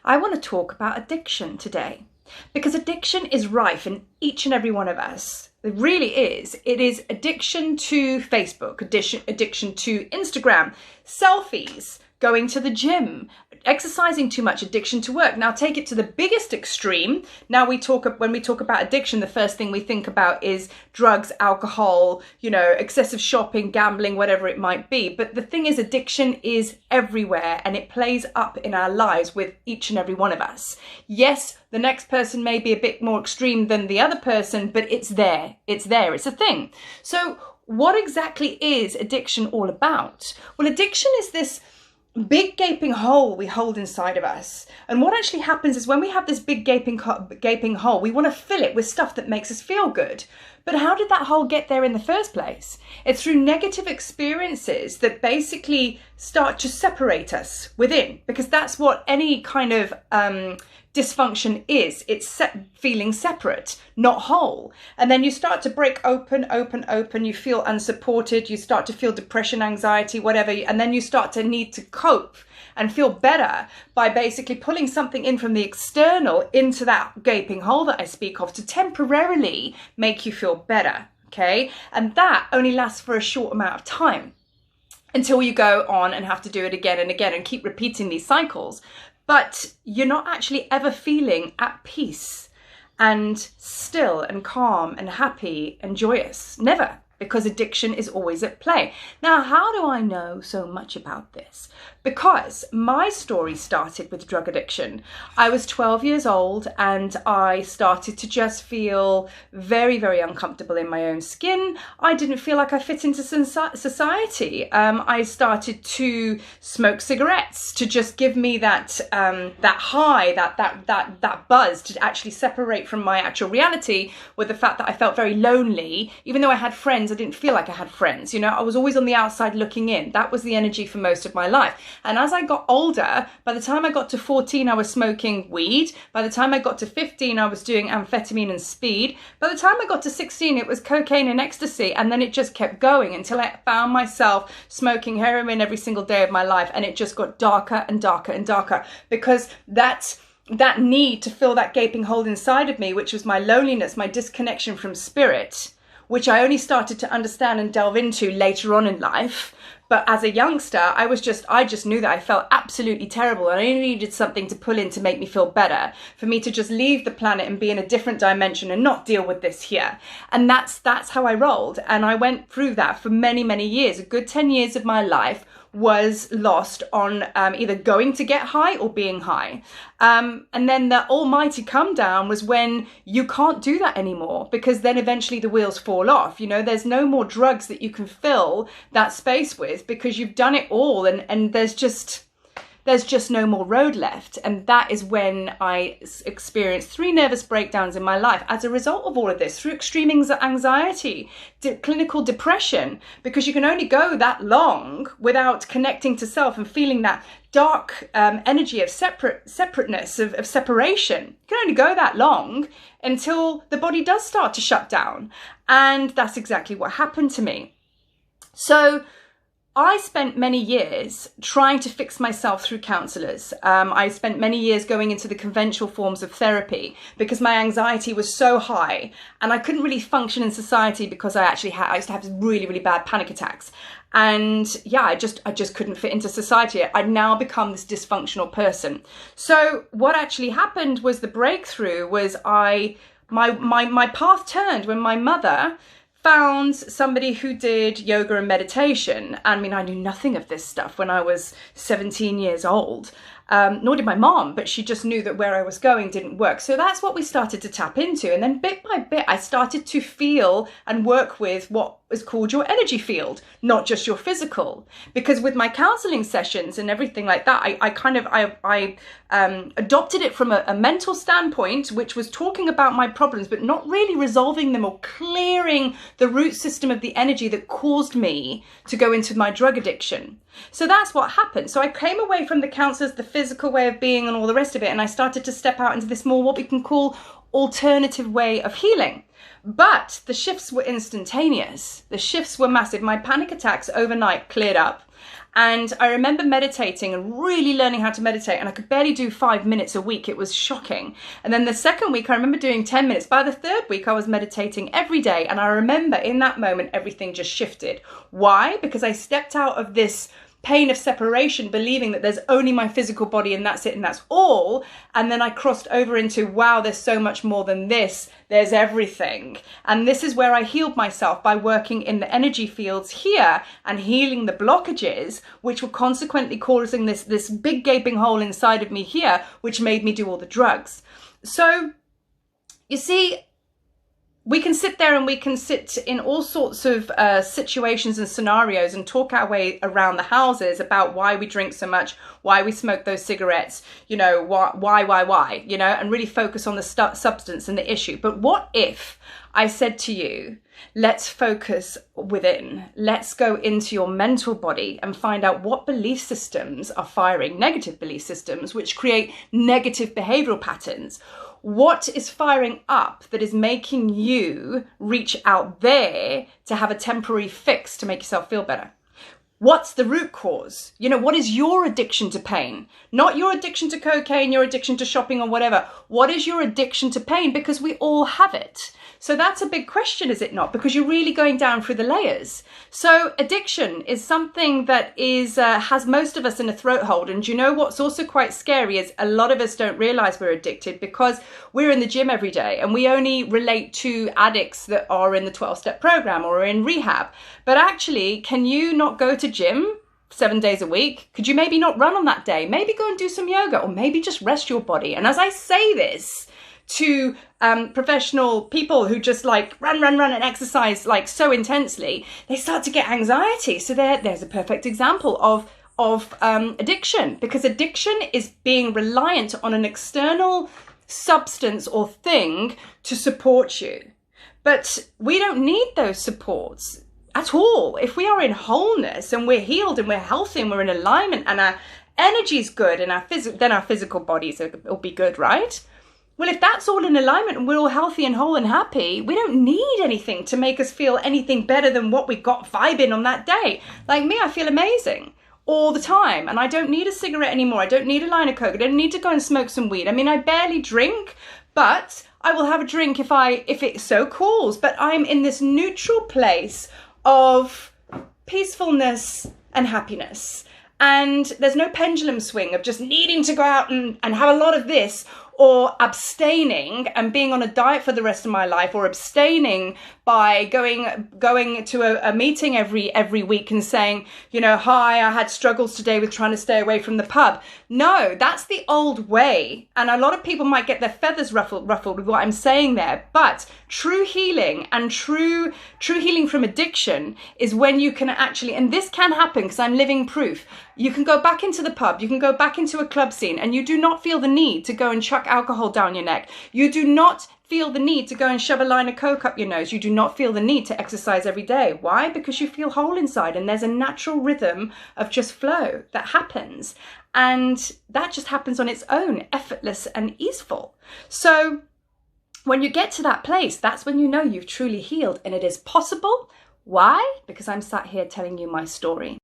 I want to talk about addiction today, because addiction is rife in each and every one of us. It really is. It is addiction to Facebook, addiction to Instagram, selfies, going to the gym, exercising too much, addiction to work. Now take it to the biggest extreme. Now when we talk about addiction, the first thing we think about is drugs, alcohol, excessive shopping, gambling, whatever it might be. But the thing is, addiction is everywhere and it plays up in our lives with each and every one of us. Yes, the next person may be a bit more extreme than the other person, but it's there. It's there. It's a thing. So what exactly is addiction all about? Well, addiction is this big gaping hole we hold inside of us. And what actually happens is when we have this big gaping hole, we want to fill it with stuff that makes us feel good. But how did that hole get there in the first place? It's through negative experiences that basically start to separate us within, because that's what any kind of dysfunction is. It's feeling separate, not whole. And then you start to break open. You feel unsupported. You start to feel depression, anxiety, whatever. And then you start to need to cope and feel better by basically pulling something in from the external into that gaping hole that I speak of to temporarily make you feel better. Okay. And that only lasts for a short amount of time until you go on and have to do it again and again and keep repeating these cycles. But you're not actually ever feeling at peace and still and calm and happy and joyous. Never, because addiction is always at play. Now, how do I know so much about this? Because my story started with drug addiction. I was 12 years old and I started to just feel very, very uncomfortable in my own skin. I didn't feel like I fit into society. I started to smoke cigarettes to just give me that high, that buzz, to actually separate from my actual reality, with the fact that I felt very lonely. Even though I had friends, I didn't feel like I had friends. I was always on the outside looking in. That was the energy for most of my life. And as I got older, by the time I got to 14, I was smoking weed. By the time I got to 15, I was doing amphetamine and speed. By the time I got to 16, it was cocaine and ecstasy. And then it just kept going until I found myself smoking heroin every single day of my life. And it just got darker and darker and darker, because that need to fill that gaping hole inside of me, which was my loneliness, my disconnection from spirit, which I only started to understand and delve into later on in life. But as a youngster, I just knew that I felt absolutely terrible, and I needed something to pull in to make me feel better, for me to just leave the planet and be in a different dimension and not deal with this here. And that's how I rolled. And I went through that for many, many years. A good 10 years of my life was lost on either going to get high or being high. And then the almighty come down was when you can't do that anymore, because then eventually the wheels fall off. There's no more drugs that you can fill that space with, because you've done it all, and there's just no more road left. And that is when I experienced 3 nervous breakdowns in my life as a result of all of this, through extreme anxiety, clinical depression, because you can only go that long without connecting to self and feeling that dark energy of separateness, of separation. You can only go that long until the body does start to shut down. And that's exactly what happened to me. So I spent many years trying to fix myself through counsellors. I spent many years going into the conventional forms of therapy because my anxiety was so high and I couldn't really function in society, because I used to have really, really bad panic attacks. And yeah, I just couldn't fit into society. I'd now become this dysfunctional person. So what actually happened was, the breakthrough was my path turned when my mother found somebody who did yoga and meditation. I mean, I knew nothing of this stuff when I was 17 years old. Nor did my mom, but she just knew that where I was going didn't work. So that's what we started to tap into. And then bit by bit, I started to feel and work with what is called your energy field, not just your physical. Because with my counseling sessions and everything like that, I adopted it from a mental standpoint, which was talking about my problems, but not really resolving them or clearing the root system of the energy that caused me to go into my drug addiction. So that's what happened. So I came away from the counselors, the physical way of being and all the rest of it, and I started to step out into this more, what we can call, alternative way of healing. But the shifts were instantaneous. The shifts were massive. My panic attacks overnight cleared up. And I remember meditating and really learning how to meditate, and I could barely do 5 minutes a week. It was shocking. And then the second week, I remember doing 10 minutes. By the third week, I was meditating every day. And I remember in that moment, everything just shifted. Why? Because I stepped out of this pain of separation, believing that there's only my physical body and that's it and that's all. And then I crossed over into, wow, there's so much more than this. There's everything. And this is where I healed myself, by working in the energy fields here and healing the blockages, which were consequently causing this big gaping hole inside of me here, which made me do all the drugs. So you see, we can sit there and we can sit in all sorts of situations and scenarios and talk our way around the houses about why we drink so much, why we smoke those cigarettes, you know, why, you know, and really focus on the substance and the issue. But what if I said to you, let's focus within, let's go into your mental body and find out what belief systems are firing, negative belief systems, which create negative behavioral patterns. What is firing up that is making you reach out there to have a temporary fix to make yourself feel better? What's the root cause? You know, what is your addiction to pain? Not your addiction to cocaine, your addiction to shopping or whatever. What is your addiction to pain? Because we all have it. So that's a big question, is it not? Because you're really going down through the layers. So addiction is something that is has most of us in a throat hold. And you know what's also quite scary is a lot of us don't realize we're addicted because we're in the gym every day and we only relate to addicts that are in the 12-step program or are in rehab. But actually, can you not go to gym 7 days a week? Could you maybe not run on that day? Maybe go and do some yoga, or maybe just rest your body. And as I say this to professional people who just like run and exercise like so intensely, they start to get anxiety. So there's a perfect example of addiction, because addiction is being reliant on an external substance or thing to support you. But we don't need those supports at all. If we are in wholeness and we're healed and we're healthy and we're in alignment and our energy is good and then our physical bodies will be good, right? Well, if that's all in alignment and we're all healthy and whole and happy, we don't need anything to make us feel anything better than what we got vibing on that day. Like me, I feel amazing all the time, and I don't need a cigarette anymore. I don't need a line of coke. I don't need to go and smoke some weed. I mean, I barely drink, but I will have a drink if it so calls. But I'm in this neutral place of peacefulness and happiness. And there's no pendulum swing of just needing to go out and have a lot of this, or abstaining and being on a diet for the rest of my life, or abstaining by going to a meeting every week and saying, you know, hi, I had struggles today with trying to stay away from the pub. No, that's the old way. And a lot of people might get their feathers ruffled with what I'm saying there. But true healing and true healing from addiction is when you can actually, and this can happen because I'm living proof, you can go back into the pub, you can go back into a club scene, and you do not feel the need to go and chuck alcohol down your neck. You do not feel the need to go and shove a line of coke up your nose. You do not feel the need to exercise every day. Why? Because you feel whole inside, and there's a natural rhythm of just flow that happens. And that just happens on its own, effortless and easeful. So when you get to that place, that's when you know you've truly healed, and it is possible. Why? Because I'm sat here telling you my story.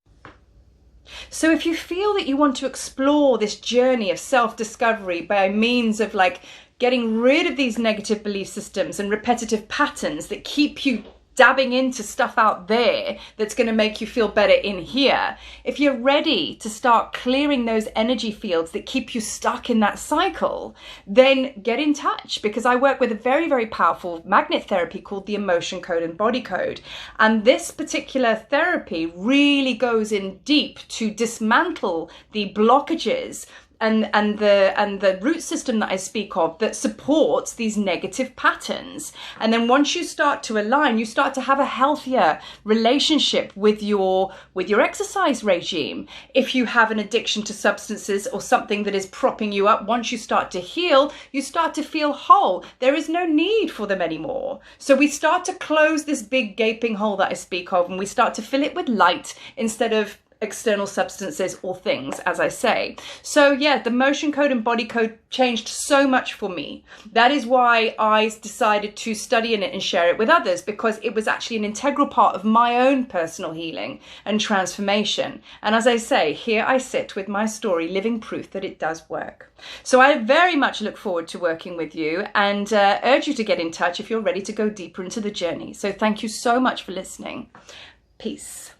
So if you feel that you want to explore this journey of self-discovery by means of like getting rid of these negative belief systems and repetitive patterns that keep you dabbing into stuff out there that's going to make you feel better in here, if you're ready to start clearing those energy fields that keep you stuck in that cycle, then get in touch, because I work with a very, very powerful magnet therapy called the Emotion Code and Body Code. And this particular therapy really goes in deep to dismantle the blockages and the root system that I speak of that supports these negative patterns. And then once you start to align, you start to have a healthier relationship with your exercise regime. If you have an addiction to substances or something that is propping you up, once you start to heal, you start to feel whole. There is no need for them anymore. So we start to close this big gaping hole that I speak of, and we start to fill it with light instead of external substances or things, as I say. So yeah, the motion code and body code changed so much for me. That is why I decided to study in it and share it with others, because it was actually an integral part of my own personal healing and transformation. And as I say, here I sit with my story, living proof that it does work. So I very much look forward to working with you, and urge you to get in touch if you're ready to go deeper into the journey. So thank you so much for listening. Peace.